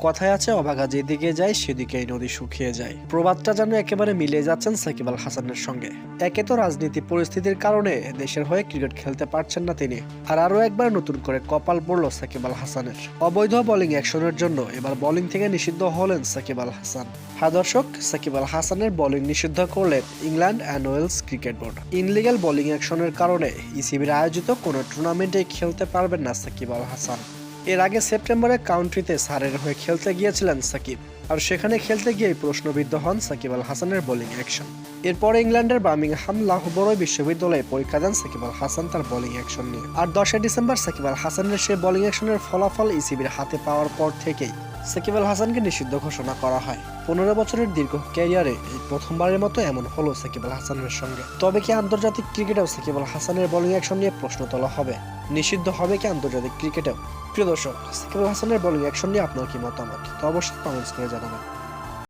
কথায় আছে অভাগা যেদিকে যায় সেদিকেই নদী শুকিয়ে যায়। প্রবাদটা যেন একেবারে মিলে যাচ্ছেন সাকিব আল হাসানের সঙ্গে। একে তো রাজনীতি পরিস্থিতির কারণে দেশের হয়ে ক্রিকেট খেলতে পারছেন না তিনি, আর আরো একবার নতুন করে কপাল পড়ল সাকিব আল হাসানের। অবৈধ বোলিং অ্যাকশনের জন্য এবার বোলিং থেকে নিষিদ্ধ হলেন সাকিব আল হাসান। হ্যাঁ দর্শক, সাকিব আল হাসানের বোলিং নিষিদ্ধ করলেন England and Wales cricket board. Illegal bowling অ্যাকশনের কারণে ইসিবির আয়োজিত কোনো টুর্নামেন্টে খেলতে পারবেন না সাকিব আল হাসান। এর আগে সেপ্টেম্বরে কাউন্ট্রিতে সারের হয়ে খেলতে গিয়েছিলেন সাকিব, আর সেখানে খেলতে গিয়ে প্রশ্নবিদ্ধ হন সাকিব আল হাসানের বোলিং অ্যাকশন। এরপর ইংল্যান্ডের বার্মিংহাম লাহোরয় বিশ্ববিদ্যালয়ে পরীক্ষা দেন সাকিব আল হাসান তার বোলিং অ্যাকশন নিয়ে। আর 10 ডিসেম্বর সাকিব আল হাসানের সেই বোলিং অ্যাকশনের ফলাফল ইসিবির হাতে পাওয়ার পর থেকেই সাকিব আল হাসানকে নিষিদ্ধ ঘোষণা করা হয়। 15 বছরের দীর্ঘ ক্যারিয়ারে এই প্রথমবারের মতো এমন হলো সাকিব আল হাসানের সঙ্গে। তবে কি আন্তর্জাতিক ক্রিকেটেও সাকিব আল হাসানের বোলিং অ্যাকশন নিয়ে প্রশ্ন তোলা হবে? নিষিদ্ধ হবে কি আন্তর্জাতিক ক্রিকেটেও? প্রিয় দর্শক, সাকিব আল হাসানের বোলিং অ্যাকশন নিয়ে আপনার কি মতামত, তো অবশ্যই কমেন্টস করে জানাবেন।